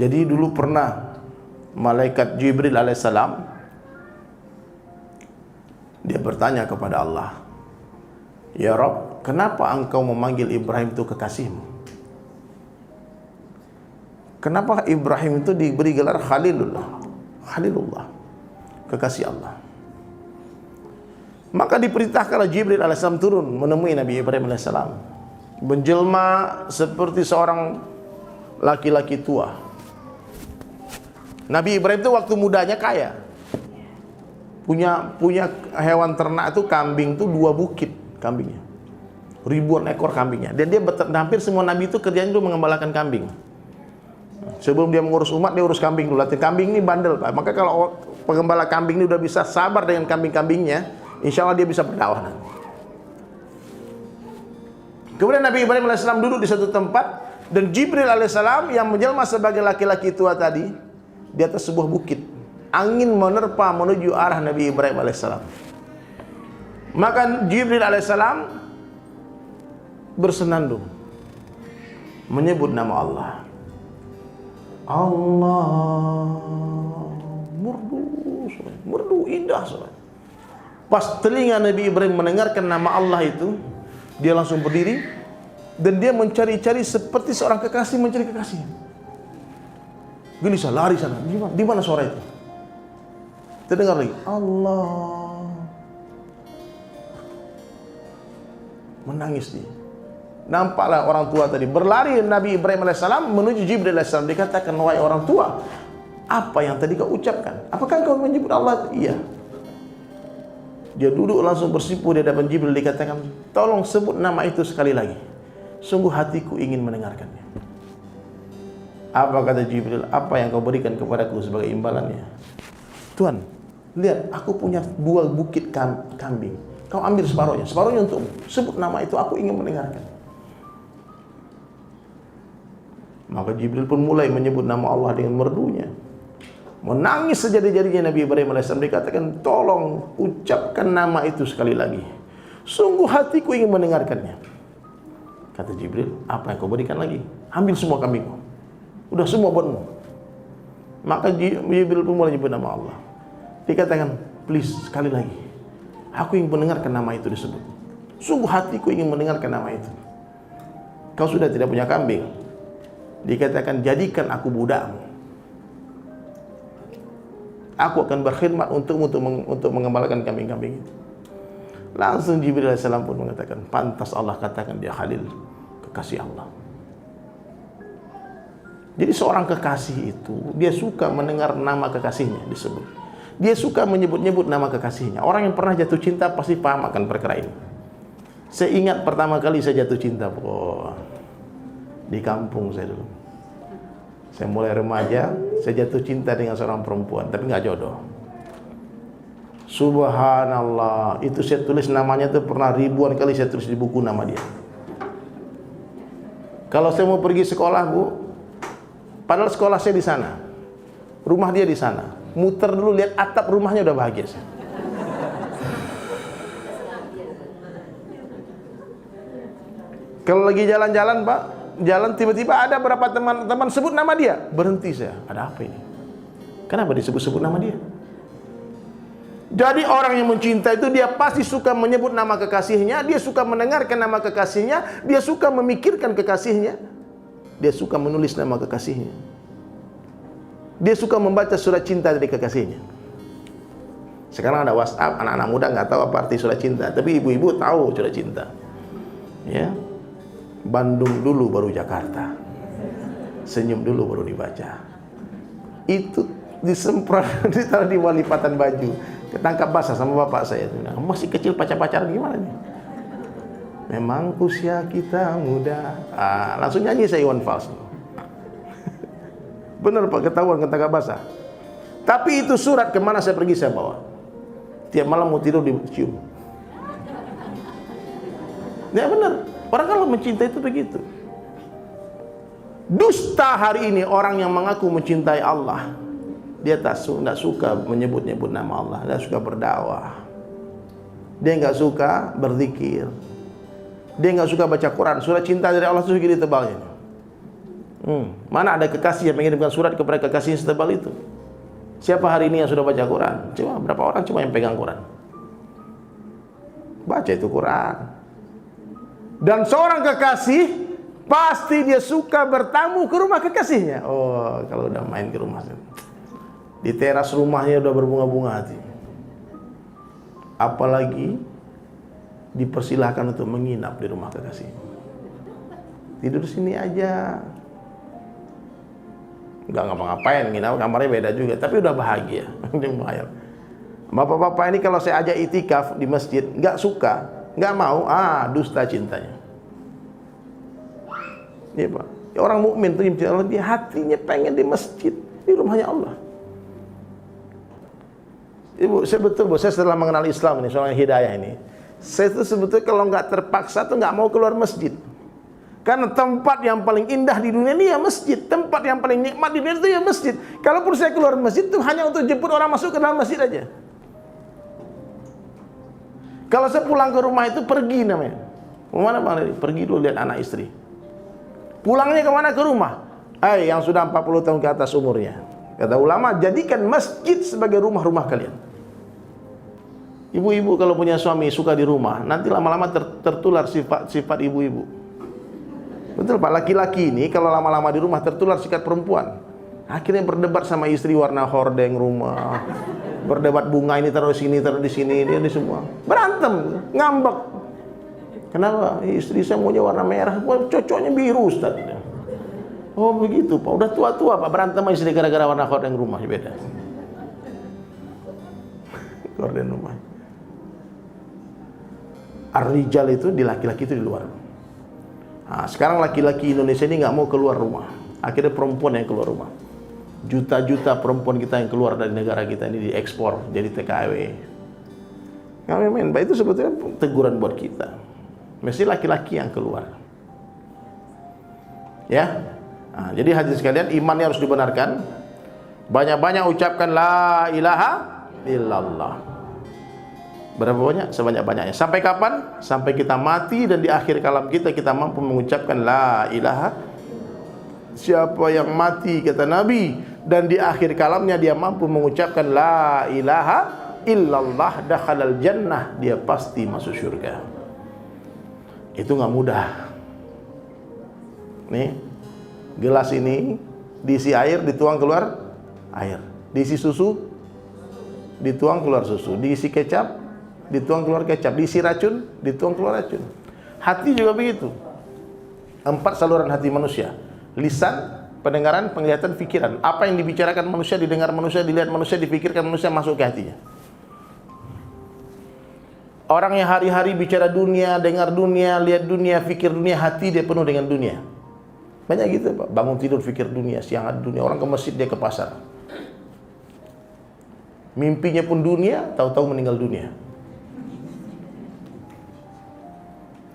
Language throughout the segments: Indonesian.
Jadi dulu pernah malaikat Jibril alaihissalam, dia bertanya kepada Allah, "Ya Rabb, kenapa engkau memanggil Ibrahim itu kekasihmu? Kenapa Ibrahim itu diberi gelar Khalilullah? Khalilullah, kekasih Allah." Maka diperintahkanlah Jibril alaihissalam turun menemui Nabi Ibrahim alaihissalam, menjelma seperti seorang laki-laki tua. Nabi Ibrahim itu waktu mudanya kaya, punya hewan ternak itu, kambing itu 2 bukit kambingnya, ribuan ekor kambingnya. Dan dia hampir semua nabi itu kerjanya itu mengembalakan kambing. Sebelum dia mengurus umat, dia urus kambing dulu. Kambing ini bandel, Pak. Maka kalau pengembala kambing ini udah bisa sabar dengan kambing-kambingnya, insya Allah dia bisa berdakwah nanti. Kemudian Nabi Ibrahim alaihissalam duduk di satu tempat, dan Jibril alaihissalam yang menjelma sebagai laki-laki tua tadi di atas sebuah bukit. Angin menerpa menuju arah Nabi Ibrahim alaihissalam. Maka Jibril alaihissalam bersenandung menyebut nama Allah. Allah, merdu indah. Pas telinga Nabi Ibrahim mendengarkan nama Allah itu, dia langsung berdiri dan dia mencari-cari seperti seorang kekasih mencari kekasih. Gelisah lari sana. Di mana suara itu? Terdengar lagi, Allah. Menangis dia. Nampaklah orang tua tadi berlari Nabi Ibrahim alaihissalam menuju Jibril alaihissalam. Dikatakan, "Wahai orang tua, apa yang tadi kau ucapkan? Apakah kau menyebut Allah?" Iya. Dia duduk langsung bersimpuh di hadapan Jibril. Dikatakan, "Tolong sebut nama itu sekali lagi. Sungguh hatiku ingin mendengarkannya." Apa kata Jibril? "Apa yang kau berikan kepadaku sebagai imbalannya?" "Tuhan, lihat, aku punya 2 bukit kambing. Kau ambil separuhnya untukmu. Sebut nama itu, aku ingin mendengarkan." Maka Jibril pun mulai menyebut nama Allah dengan merdunya. Menangis sejadi-jadinya Nabi Ibrahim alaihissalam. Dikatakan, "Tolong ucapkan nama itu sekali lagi. Sungguh hatiku ingin mendengarkannya." Kata Jibril, "Apa yang kau berikan lagi? Ambil semua kambingmu. Udah semua buatmu." Maka Jibril pun mulai menyebut nama Allah. Dikatakan, "Please, sekali lagi. Aku ingin mendengarkan nama itu disebut. Sungguh hatiku ingin mendengarkan nama itu. Kau sudah tidak punya kambing." Dikatakan, "Jadikan aku budakmu. Aku akan berkhidmat untukmu untuk mengembalakan kambing-kambing itu." Langsung Jibril alaihissalam pun mengatakan, "Pantas Allah katakan dia Khalil, kekasih Allah." Jadi seorang kekasih itu, dia suka mendengar nama kekasihnya disebut. Dia suka menyebut-nyebut nama kekasihnya. Orang yang pernah jatuh cinta pasti paham akan perkara ini. Saya ingat pertama kali saya jatuh cinta, di kampung saya dulu. Saya mulai remaja, saya jatuh cinta dengan seorang perempuan, tapi nggak jodoh. Subhanallah, itu saya tulis namanya tuh pernah ribuan kali saya tulis di buku nama dia. Kalau saya mau pergi sekolah, Bu, padahal sekolah saya di sana, rumah dia di sana, muter dulu lihat atap rumahnya udah bahagia saya. Kalau lagi jalan-jalan, Pak, jalan tiba-tiba ada berapa teman-teman sebut nama dia, berhenti saya. Ada apa ini? Kenapa disebut-sebut nama dia? Jadi orang yang mencinta itu dia pasti suka menyebut nama kekasihnya, dia suka mendengarkan nama kekasihnya, dia suka memikirkan kekasihnya, dia suka menulis nama kekasihnya, dia suka membaca surat cinta dari kekasihnya. Sekarang ada WhatsApp, anak-anak muda nggak tahu apa arti surat cinta, tapi ibu-ibu tahu surat cinta. Ya, Bandung dulu baru Jakarta, senyum dulu baru dibaca. Itu disemprot, ditaruh di walipatan baju, ketangkap basah sama bapak saya. Masih kecil pacar-pacaran gimana nih? Memang usia kita muda. Langsung nyanyi saya Iwan Fals. Bener Pak, ketahuan ketangkap basah. Tapi itu surat kemana saya pergi saya bawa. Tiap malam mau tidur dicium. Ya benar. Orang kalau mencintai itu begitu. Dusta hari ini orang yang mengaku mencintai Allah, dia tidak suka menyebut-nyebut nama Allah, dia suka berdakwah, dia nggak suka berzikir, dia nggak suka baca Quran. Surat cinta dari Allah itu segini tebalnya. Mana ada kekasih yang mengirimkan surat kepada kekasih yang setebal itu? Siapa hari ini yang sudah baca Quran? Cuma berapa orang cuma yang pegang Quran? Baca itu Quran. Dan seorang kekasih pasti dia suka bertamu ke rumah kekasihnya. Oh, kalau udah main ke rumah, di teras rumahnya udah berbunga-bunga hati. Apalagi dipersilahkan untuk menginap di rumah kekasih. Tidur sini aja. Enggak ngapa-ngapain, nginap kamarnya beda juga, tapi udah bahagia. Bapak-bapak ini kalau saya ajak itikaf di masjid, nggak suka, nggak mau, dusta cintanya. Iya Pak. Orang mukmin tuh dia hatinya pengen di masjid, di rumahnya Allah. Ibu, saya setelah mengenal Islam ini, soal hidayah ini, saya tuh sebetulnya kalau nggak terpaksa tuh nggak mau keluar masjid. Karena tempat yang paling indah di dunia ini ya masjid. Tempat yang paling nikmat di dunia itu ya masjid. Kalaupun saya keluar masjid itu hanya untuk jemput orang masuk ke dalam masjid aja. Kalau saya pulang ke rumah itu pergi namanya. Kemana Bang? Pergi dulu lihat anak istri. Pulangnya kemana? Ke rumah. Yang sudah 40 tahun ke atas umurnya. Kata ulama, jadikan masjid sebagai rumah-rumah kalian. Ibu-ibu kalau punya suami suka di rumah, nanti lama-lama tertular sifat ibu-ibu. Betul Pak, laki-laki ini kalau lama-lama di rumah tertular sikap perempuan. Akhirnya berdebat sama istri warna hordeng rumah. Berdebat bunga ini taruh di sini, dia di semua. Berantem, ngambek. Kenapa? Istri saya maunya warna merah, cocoknya biru Ustaz. Oh begitu Pak, udah tua-tua Pak, berantem sama istri gara-gara warna hordeng rumah, beda. Hordeng rumah. Ar-rijal itu di laki-laki itu di luar. Nah, sekarang laki-laki Indonesia ini nggak mau keluar rumah. Akhirnya perempuan yang keluar rumah. Juta-juta perempuan kita yang keluar dari negara kita ini diekspor jadi TKW. Nggak main, Pak, itu sebetulnya teguran buat kita. Mesti laki-laki yang keluar. Ya. Nah, jadi hadirin sekalian, imannya harus dibenarkan. Banyak-banyak ucapkan la ilaha illallah. Berapa banyak? Sebanyak-banyaknya. Sampai kapan? Sampai kita mati dan di akhir kalam kita mampu mengucapkan la ilaha. Siapa yang mati kata Nabi dan di akhir kalamnya dia mampu mengucapkan la ilaha illallah dakhalal jannah, dia pasti masuk surga. Itu nggak mudah. Nih, gelas ini diisi air, dituang keluar air. Diisi susu, dituang keluar susu. Diisi kecap, dituang keluar kecap. Diisi racun, dituang keluar racun. Hati juga begitu. 4 saluran hati manusia. Lisan, pendengaran, penglihatan, pikiran. Apa yang dibicarakan manusia, didengar manusia, dilihat manusia, dipikirkan manusia, masuk ke hatinya. Orang yang hari-hari bicara dunia, dengar dunia, lihat dunia, fikir dunia, hati dia penuh dengan dunia. Banyak gitu Pak. Bangun tidur fikir dunia, siang ada dunia. Orang ke masjid, dia ke pasar. Mimpinya pun dunia, tahu-tahu meninggal dunia.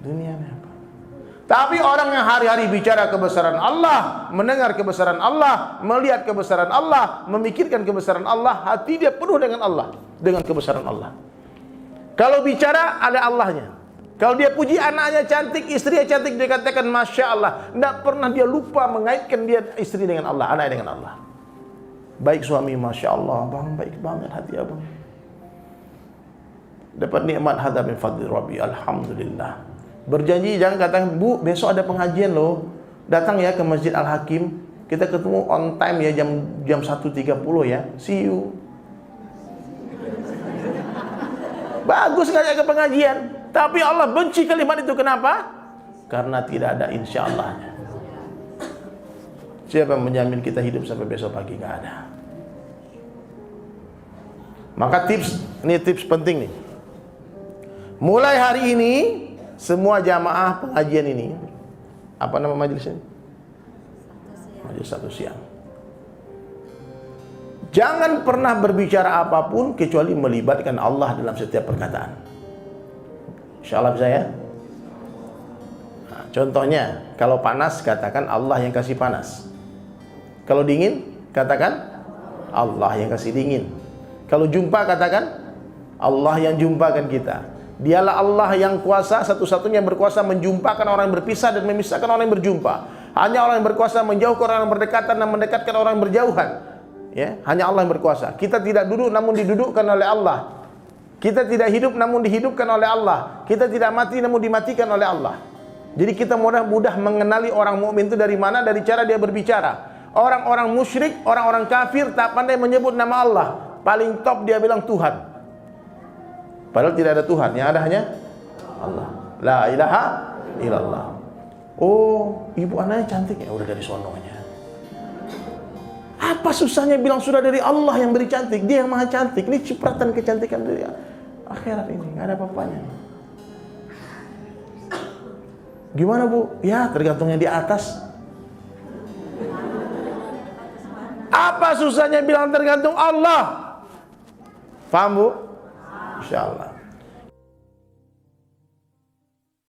Dunia apa? Tapi orang yang hari-hari bicara kebesaran Allah, mendengar kebesaran Allah, melihat kebesaran Allah, memikirkan kebesaran Allah, hati dia penuh dengan Allah, dengan kebesaran Allah. Kalau bicara ada Allahnya. Kalau dia puji anaknya cantik, istrinya cantik, dia katakan Masya Allah. Tidak pernah dia lupa mengaitkan dia istri dengan Allah, anaknya dengan Allah. Baik suami, Masya Allah, bang, baik banget hati abang. Dapat nikmat hadza min fadli Rabbi, alhamdulillah. Berjanji jangan katakan, Bu, besok ada pengajian loh. Datang ya ke Masjid Al-Hakim. Kita ketemu on time ya jam 1.30 ya. See you. Bagus ngajak ke pengajian. Tapi Allah benci kalimat itu. Kenapa? Karena tidak ada insya Allahnya. Siapa yang menjamin kita hidup sampai besok pagi? Nggak ada. Maka ini tips penting nih. Mulai hari ini semua jamaah pengajian ini, apa nama majelisnya? Majelis Sabtu siang. Jangan pernah berbicara apapun kecuali melibatkan Allah dalam setiap perkataan. Insyaallah bisa ya. Nah, contohnya, kalau panas katakan Allah yang kasih panas. Kalau dingin katakan Allah yang kasih dingin. Kalau jumpa katakan Allah yang jumpakan kita. Dialah Allah yang kuasa, satu-satunya berkuasa menjumpakan orang yang berpisah dan memisahkan orang yang berjumpa. Hanya Allah yang berkuasa menjauhkan orang yang berdekatan dan mendekatkan orang yang berjauhan. Ya, hanya Allah yang berkuasa. Kita tidak duduk namun didudukkan oleh Allah. Kita tidak hidup namun dihidupkan oleh Allah. Kita tidak mati namun dimatikan oleh Allah. Jadi kita mudah mengenali orang mukmin itu dari mana? Dari cara dia berbicara. Orang-orang musyrik, orang-orang kafir tak pandai menyebut nama Allah. Paling top dia bilang Tuhan. Padahal tidak ada Tuhan, yang ada hanya Allah. La ilaha illallah. Oh, ibu anaknya cantik ya, udah dari sononya. Apa susahnya bilang sudah dari Allah yang beri cantik? Dia yang maha cantik. Ini cipratan kecantikan dari akhirat ini, nggak ada apa-apanya. Gimana bu? Ya tergantungnya di atas. Apa susahnya bilang tergantung Allah? Paham bu? Insya Allah.